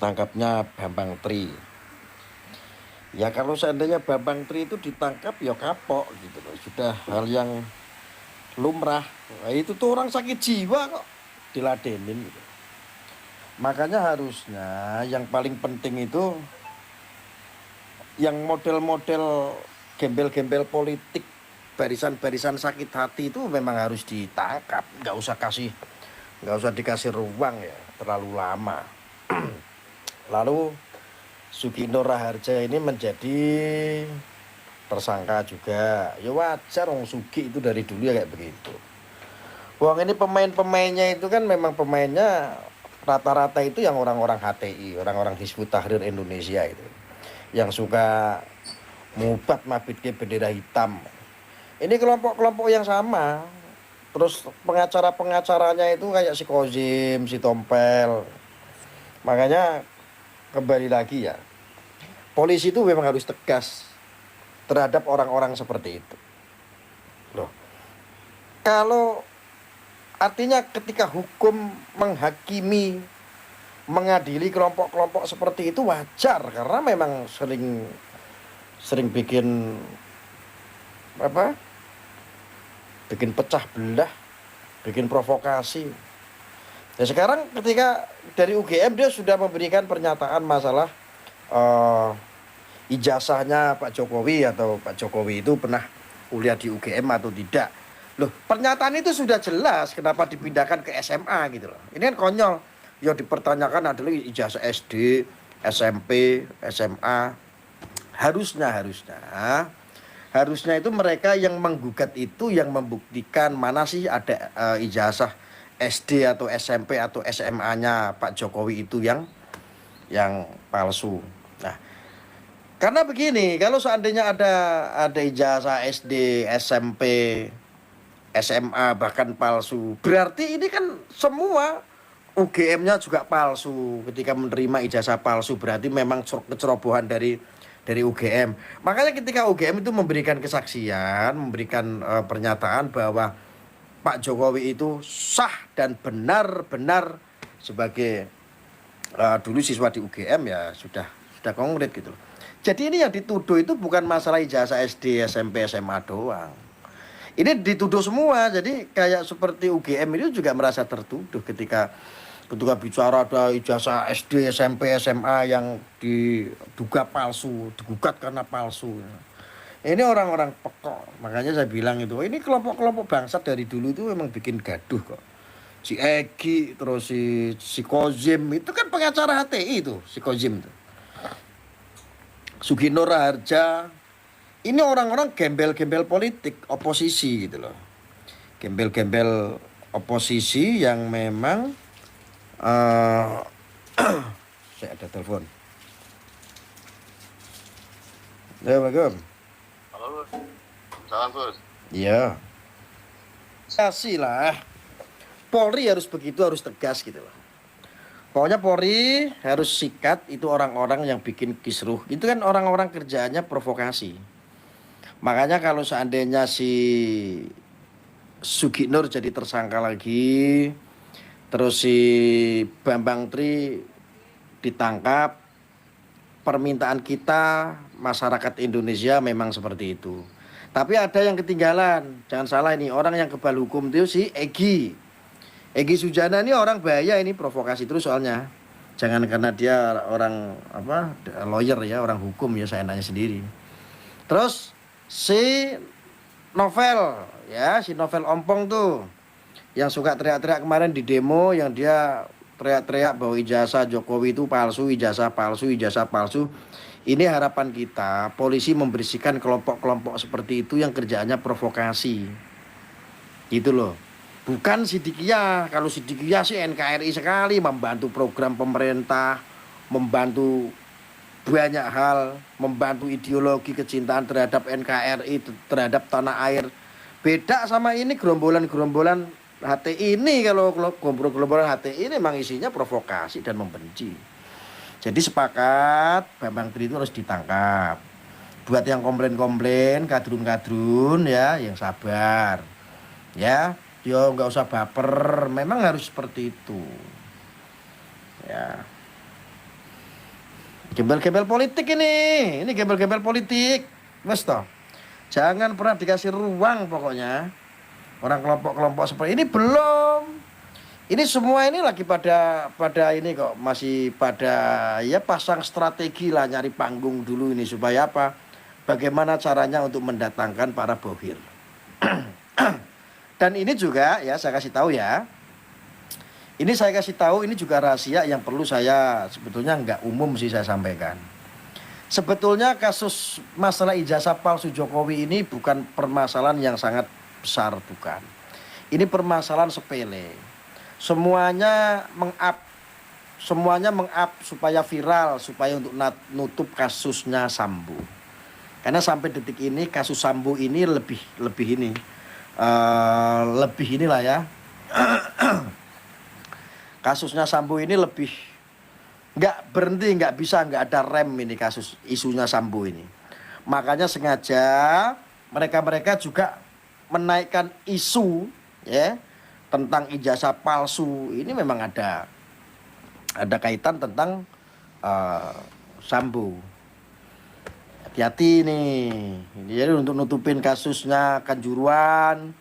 tangkapnya Bambang Tri. Ya kalau seandainya Bambang Tri itu ditangkap ya kapok gitu loh. Sudah hal yang lumrah. Nah, itu tuh orang sakit jiwa kok diladenin gitu. Makanya harusnya yang paling penting itu yang model-model gembel-gembel politik barisan-barisan sakit hati itu memang harus ditangkap. Nggak usah dikasih ruang ya terlalu lama. Lalu Sugi Nur Raharja ini menjadi tersangka juga. Ya wajar, Wong Sugi itu dari dulu ya kayak begitu. Wong ini pemain-pemainnya itu kan memang pemainnya rata-rata itu yang orang-orang HTI, orang-orang Hizbut Tahrir Indonesia itu. Yang suka mubat mabitke bendera hitam. Ini kelompok-kelompok yang sama. Terus pengacara-pengacaranya itu kayak si Kozim, si Tompel. Makanya kembali lagi ya, polisi itu memang harus tegas terhadap orang-orang seperti itu. Loh, kalau artinya ketika hukum menghakimi, mengadili kelompok-kelompok seperti itu wajar karena memang sering bikin apa? Bikin pecah belah, bikin provokasi. Ya sekarang ketika dari UGM dia sudah memberikan pernyataan masalah ijazahnya Pak Jokowi atau Pak Jokowi itu pernah kuliah di UGM atau tidak. Loh, pernyataan itu sudah jelas kenapa dipindahkan ke SMA gitu loh. Ini kan konyol. Yang dipertanyakan adalah ijazah SD, SMP, SMA. Harusnya itu mereka yang menggugat itu yang membuktikan mana sih ada ijazah SD atau SMP atau SMA-nya Pak Jokowi itu yang palsu. Nah, karena begini, kalau seandainya ada ijazah SD, SMP, SMA bahkan palsu, berarti ini kan semua UGM-nya juga palsu. Ketika menerima ijazah palsu berarti memang kecerobohan dari UGM. Makanya ketika UGM itu memberikan kesaksian, memberikan pernyataan bahwa Pak Jokowi itu sah dan benar-benar sebagai dulu siswa di UGM ya sudah konkret gitu loh. Jadi ini yang dituduh itu bukan masalah ijazah SD, SMP, SMA doang. Ini dituduh semua. Jadi kayak seperti UGM itu juga merasa tertuduh ketika bicara ada ijazah SD, SMP, SMA yang diduga palsu, digugat karena palsu. Ini orang-orang pekok. Makanya saya bilang itu, ini kelompok-kelompok bangsat dari dulu itu memang bikin gaduh kok. Si Egi, terus si Kozim, itu kan pengacara HTI itu, si Kozim itu. Sugi Nur Raharja, ini orang-orang gembel-gembel politik, oposisi gitu loh. Gembel-gembel oposisi yang memang saya ada telepon. Assalamualaikum. Halo, salam Gus. Iya. Kasih lah. Polri harus begitu, harus tegas gitu loh. Pokoknya Polri harus sikat itu orang-orang yang bikin kisruh. Itu kan orang-orang kerjaannya provokasi. Makanya kalau seandainya si Sugi Nur jadi tersangka lagi, terus si Bambang Tri ditangkap, permintaan kita masyarakat Indonesia memang seperti itu. Tapi ada yang ketinggalan. Jangan salah ini, orang yang kebal hukum itu si Egy Sujana ini orang bahaya, ini provokasi terus soalnya. Jangan karena dia orang lawyer ya, orang hukum ya, saya nanya sendiri. Terus si Novel Ompong tuh yang suka teriak-teriak kemarin di demo, yang dia teriak-teriak bahwa ijazah Jokowi itu palsu, ijazah palsu. Ini harapan kita, polisi membersihkan kelompok-kelompok seperti itu yang kerjaannya provokasi. Gitu loh. Bukan Sidikiyah. Kalau Sidikiyah sih NKRI sekali, membantu program pemerintah, membantu banyak hal, membantu ideologi kecintaan terhadap NKRI, terhadap tanah air. Beda sama ini gerombolan-gerombolan HTI ini. Kalau gerombolan HTI ini memang isinya provokasi dan membenci. Jadi sepakat Bambang Tri itu harus ditangkap. Buat yang komplain-komplain, kadrun-kadrun ya, yang sabar. Ya, yo nggak usah baper, memang harus seperti itu. Ya. Gembel-gembel politik ini gembel-gembel politik. Wes toh. Jangan pernah dikasih ruang pokoknya. Orang kelompok-kelompok seperti ini belum. Ini semua ini lagi pada ini kok, masih pada ya pasang strategi lah, nyari panggung dulu ini supaya apa? Bagaimana caranya untuk mendatangkan para bohir. Dan ini juga ya saya kasih tahu ya. Ini saya kasih tahu, ini juga rahasia yang perlu saya sebetulnya nggak umum sih saya sampaikan. Sebetulnya kasus masalah ijazah palsu Jokowi ini bukan permasalahan yang sangat besar, bukan. Ini permasalahan sepele. Semuanya meng-up supaya viral, supaya untuk nutup kasusnya Sambo. Karena sampai detik ini kasus Sambo ini lebih ini lebih inilah ya. Kasusnya Sambo ini lebih nggak berhenti, nggak bisa, nggak ada rem ini kasus isunya Sambo ini. Makanya sengaja mereka juga menaikkan isu ya tentang ijazah palsu ini, memang ada kaitan tentang Sambo. Hati-hati nih. Jadi untuk nutupin kasusnya Kanjuruhan,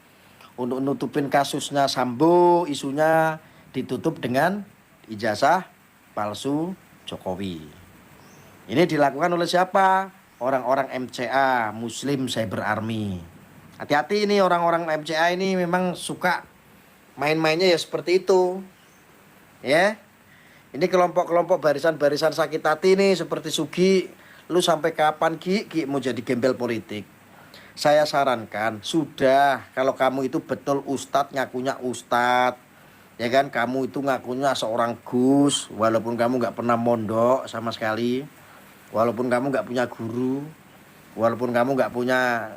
untuk nutupin kasusnya Sambo, isunya ditutup dengan ijazah palsu Jokowi. Ini dilakukan oleh siapa? Orang-orang MCA, Muslim Cyber Army. Hati-hati ini orang-orang MCA ini memang suka main-mainnya ya seperti itu. Ya. Ini kelompok-kelompok barisan-barisan sakit hati nih seperti Sugi. Lu sampai kapan Ki mau jadi gembel politik? Saya sarankan sudah, kalau kamu itu betul ustadz, ngakunya ustadz, ya kan, kamu itu ngakunya seorang Gus, walaupun kamu nggak pernah mondok sama sekali, walaupun kamu nggak punya guru, walaupun kamu nggak punya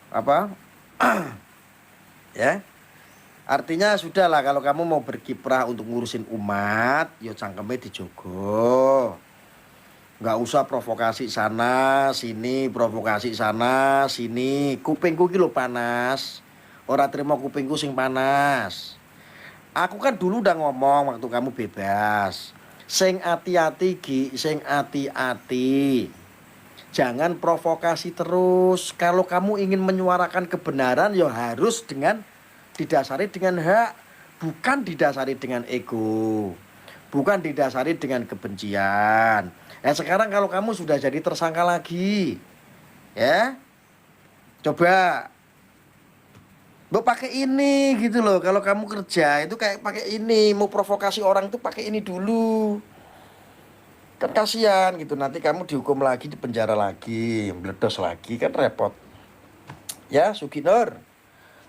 apa ya, artinya sudahlah, kalau kamu mau berkiprah untuk ngurusin umat, yo cangkeme dijogo. Nggak usah provokasi sana sini, provokasi sana sini. Kupingku ki lho panas, ora terima kupingku sing panas. Aku kan dulu udah ngomong waktu kamu bebas, sing ati-ati Ki, sing ati-ati. Jangan provokasi terus. Kalau kamu ingin menyuarakan kebenaran ya harus didasari dengan hak, bukan didasari dengan ego, bukan didasari dengan kebencian. Nah sekarang kalau kamu sudah jadi tersangka lagi, ya coba Mbok pakai ini gitu loh. Kalau kamu kerja itu kayak pakai ini, mau provokasi orang itu pakai ini dulu. Kan kasihan gitu, nanti kamu dihukum lagi, di penjara lagi, meledos lagi, kan repot. Ya, Suginur.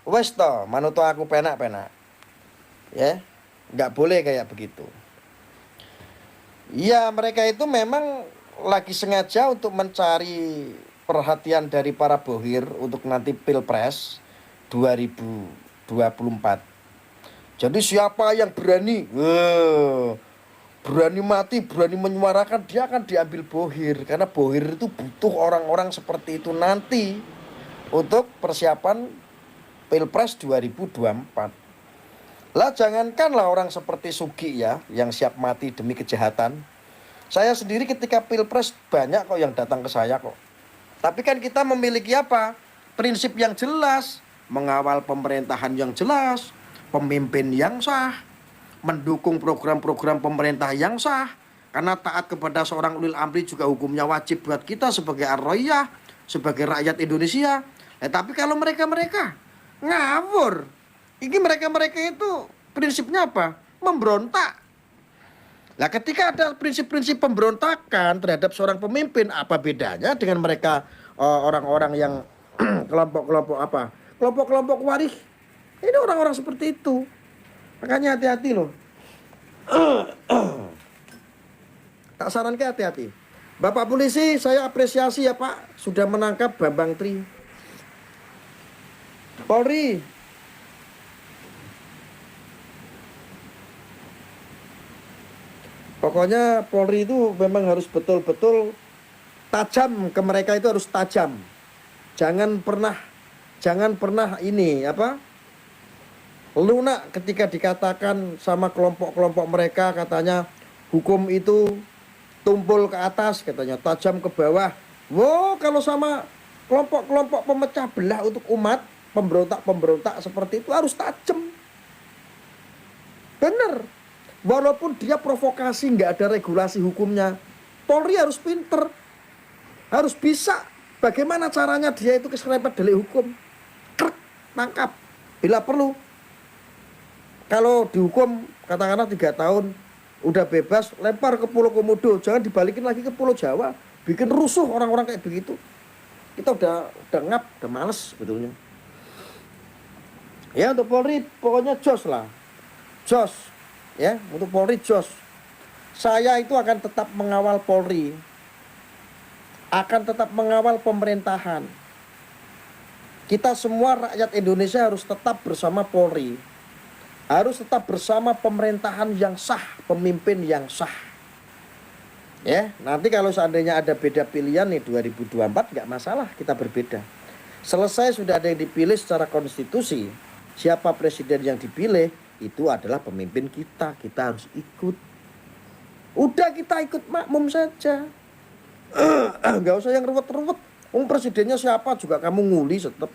Wes toh, manuto aku penak-penak. Ya, nggak boleh kayak begitu. Ya, mereka itu memang lagi sengaja untuk mencari perhatian dari para bohir untuk nanti Pilpres 2024. Jadi siapa yang berani berani mati, berani menyuarakan, dia akan diambil bohir. Karena bohir itu butuh orang-orang seperti itu nanti untuk persiapan Pilpres 2024. Lah jangankanlah orang seperti Sugi ya, yang siap mati demi kejahatan. Saya sendiri ketika Pilpres banyak kok yang datang ke saya kok. Tapi kan kita memiliki apa? Prinsip yang jelas, mengawal pemerintahan yang jelas, pemimpin yang sah, mendukung program-program pemerintah yang sah. Karena taat kepada seorang ulil amri juga hukumnya wajib buat kita sebagai ar-raiyah, sebagai rakyat Indonesia. Tapi kalau mereka-mereka ngawur, ini mereka-mereka itu prinsipnya apa? Memberontak. Nah ketika ada prinsip-prinsip pemberontakan terhadap seorang pemimpin, apa bedanya dengan mereka orang-orang yang kelompok-kelompok apa? Kelompok-kelompok waris. Ini orang-orang seperti itu. Makanya hati-hati loh. Tak sarankan hati-hati. Bapak polisi, saya apresiasi ya Pak, sudah menangkap Bambang Tri. Polri, pokoknya Polri itu memang harus betul-betul tajam, ke mereka itu harus tajam. Jangan pernah ini apa? Lunak ketika dikatakan sama kelompok-kelompok mereka, katanya hukum itu tumpul ke atas katanya, tajam ke bawah. Wow, kalau sama kelompok-kelompok pemecah belah untuk umat, pemberontak-pemberontak seperti itu harus tajam. Bener. Walaupun dia provokasi, nggak ada regulasi hukumnya, Polri harus pinter, harus bisa bagaimana caranya dia itu keserempet delik hukum. Krek, tangkap. Bila perlu, kalau dihukum katakanlah 3 tahun, udah bebas, lempar ke Pulau Komodo, jangan dibalikin lagi ke Pulau Jawa, bikin rusuh orang-orang kayak begitu. Kita udah ngap, udah males sebetulnya. Ya untuk Polri pokoknya jos lah, jos, ya untuk Polri jos. Saya itu akan tetap mengawal Polri, akan tetap mengawal pemerintahan. Kita semua rakyat Indonesia harus tetap bersama Polri, harus tetap bersama pemerintahan yang sah, pemimpin yang sah. Ya, nanti kalau seandainya ada beda pilihan nih 2024 nggak masalah, kita berbeda. Selesai sudah ada yang dipilih secara konstitusi, siapa presiden yang dipilih itu adalah pemimpin kita harus ikut. Udah kita ikut makmum saja. Nggak usah yang ruwet-ruwet. Presidennya siapa juga kamu nguli tetap.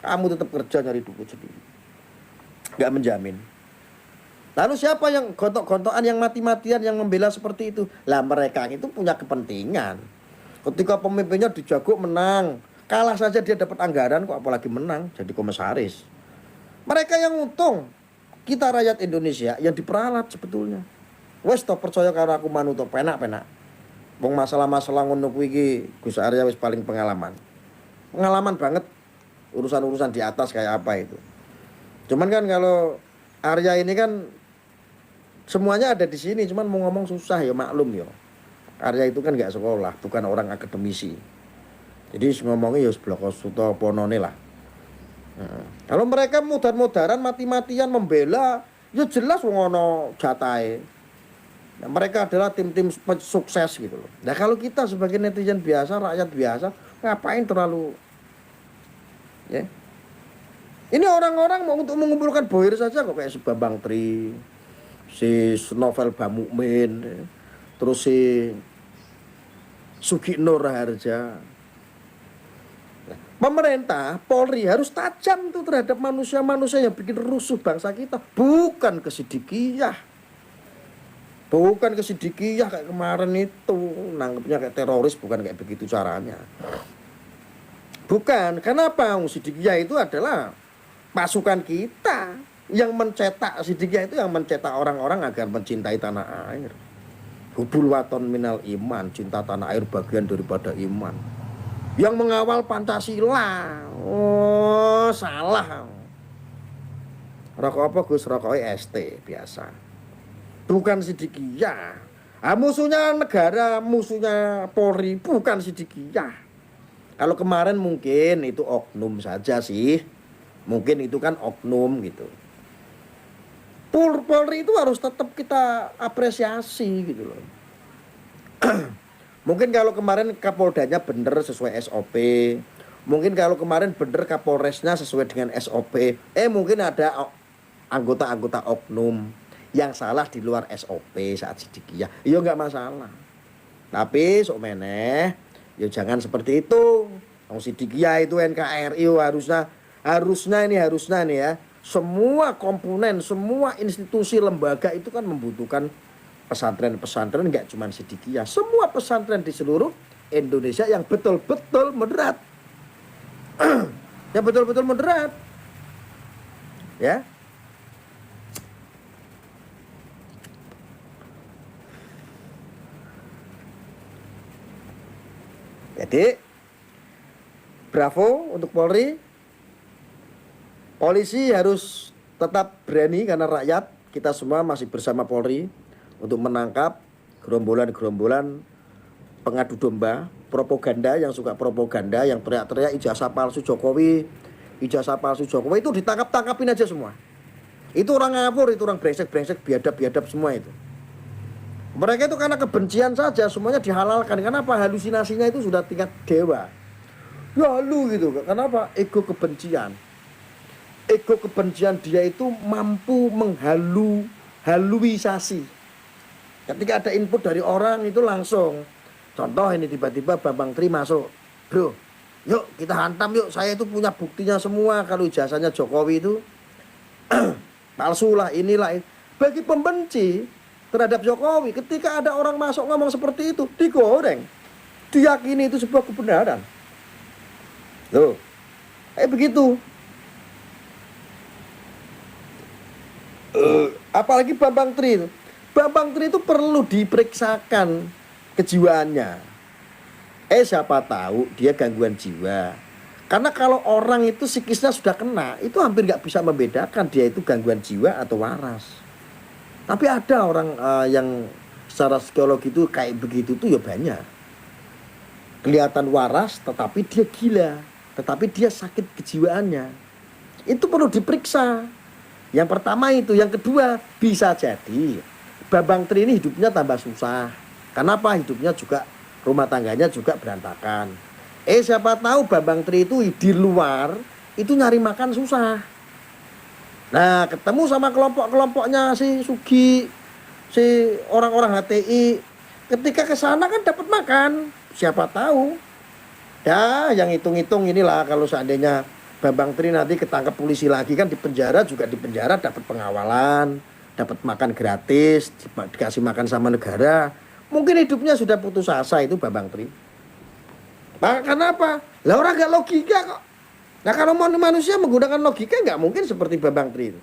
Kamu tetap kerja nyari duit sendiri. Nggak menjamin. Lalu siapa yang gontok-gontokan, yang mati-matian, yang membela seperti itu? Lah mereka itu punya kepentingan. Ketika pemimpinnya dijago menang, kalah saja dia dapat anggaran kok, apalagi menang jadi komisaris. Mereka yang untung. Kita rakyat Indonesia yang diperalat sebetulnya. Wes to percaya karo aku manut to penak-penak. Wong masalah-masalah ngono kuwi iki Gus Arya wis paling pengalaman. Pengalaman banget urusan-urusan di atas kayak apa itu. Cuman kan kalau Arya ini kan semuanya ada di sini, cuman mau ngomong susah ya, maklum ya. Arya itu kan nggak sekolah, bukan orang akademisi. Jadi ngomongnya ya bloko suto ponone lah. Kalau mereka mudar-mudaran mati-matian membela, ya jelas wong ono jatahe. Nah, mereka adalah tim-tim sukses gitu loh. Nah kalau kita sebagai netizen biasa, rakyat biasa, ngapain terlalu ya? Ini orang-orang mau untuk mengumpulkan bohir saja kok, kayak si Bambang Tri, si Novel Bamukmin, terus si Sugino Raharja. Nah, pemerintah, Polri harus tajam tuh terhadap manusia-manusia yang bikin rusuh bangsa kita, bukan kesidikiyah. Bukan kesidikiyah kayak kemarin itu, nangkepnya kayak teroris, bukan kayak begitu caranya. Bukan, kenapa? Sidikiyah itu adalah pasukan kita yang mencetak, Sidikiyah itu yang mencetak orang-orang agar mencintai tanah air. Hubul waton minal iman, cinta tanah air bagian daripada iman. Yang mengawal Pancasila, oh salah. Rokok apa Gus? Rokoknya ST biasa. Bukan Sidikiyah. Musuhnya negara, musuhnya Polri, bukan Sidikiyah. Kalau kemarin mungkin itu oknum saja sih. Mungkin itu kan oknum gitu. Polri itu harus tetap kita apresiasi gitu loh. Mungkin kalau kemarin Kapoldanya bener sesuai SOP. Mungkin kalau kemarin bener Kapolresnya sesuai dengan SOP. Mungkin ada anggota-anggota oknum yang salah di luar SOP saat Sidikiyah, ya nggak masalah. Tapi sok meneh, ya jangan seperti itu. Sidikiyah itu NKRI harusnya nih ya. Semua komponen, semua institusi lembaga itu kan membutuhkan pesantren-pesantren, nggak cuma Sidikiyah. Semua pesantren di seluruh Indonesia yang betul-betul moderat, yang betul-betul moderat, ya. Jadi bravo untuk Polri. Polisi harus tetap berani karena rakyat kita semua masih bersama Polri untuk menangkap gerombolan-gerombolan pengadu domba, propaganda yang suka propaganda, yang teriak-teriak ijazah palsu Jokowi itu ditangkap-tangkapin aja semua. Itu orang ngawur, itu orang brengsek-brengsek, biadab-biadab semua itu. Mereka itu karena kebencian saja semuanya dihalalkan. Kenapa? Halusinasinya itu sudah tingkat dewa. Ya lu gitu. Kenapa? Ego kebencian dia itu mampu menghaluisasi. Ketika ada input dari orang itu langsung. Contoh ini tiba-tiba Bambang Tri masuk. Bro, yuk kita hantam yuk. Saya itu punya buktinya semua kalau ijazahnya Jokowi itu palsu lah, inilah. Bagi pembenci terhadap Jokowi, ketika ada orang masuk ngomong seperti itu, digoreng. Diyakini itu sebuah kebenaran. Tuh, kayak begitu. Apalagi Bambang Tri itu. Bambang Tri itu perlu diperiksakan kejiwaannya. Siapa tahu dia gangguan jiwa. Karena kalau orang itu psikisnya sudah kena, itu hampir nggak bisa membedakan dia itu gangguan jiwa atau waras. Tapi ada orang yang secara psikologi itu kayak begitu tuh ya banyak. Kelihatan waras tetapi dia gila, tetapi dia sakit kejiwaannya. Itu perlu diperiksa. Yang pertama itu, yang kedua bisa jadi Bambang Tri ini hidupnya tambah susah. Kenapa? Hidupnya juga rumah tangganya juga berantakan. Siapa tahu Bambang Tri itu di luar itu nyari makan susah. Nah, ketemu sama kelompok-kelompoknya si Sugi, si orang-orang HTI. Ketika ke sana kan dapat makan. Siapa tahu. Ya, yang hitung-hitung inilah kalau seandainya Bambang Tri nanti ketangkep polisi lagi kan di penjara juga di penjara dapat pengawalan, dapat makan gratis, dikasih makan sama negara. Mungkin hidupnya sudah putus asa itu Bambang Tri. Nah, kenapa? Lah orang gak logika kok. Nah kalau manusia menggunakan logika nggak mungkin seperti Bambang Tri itu.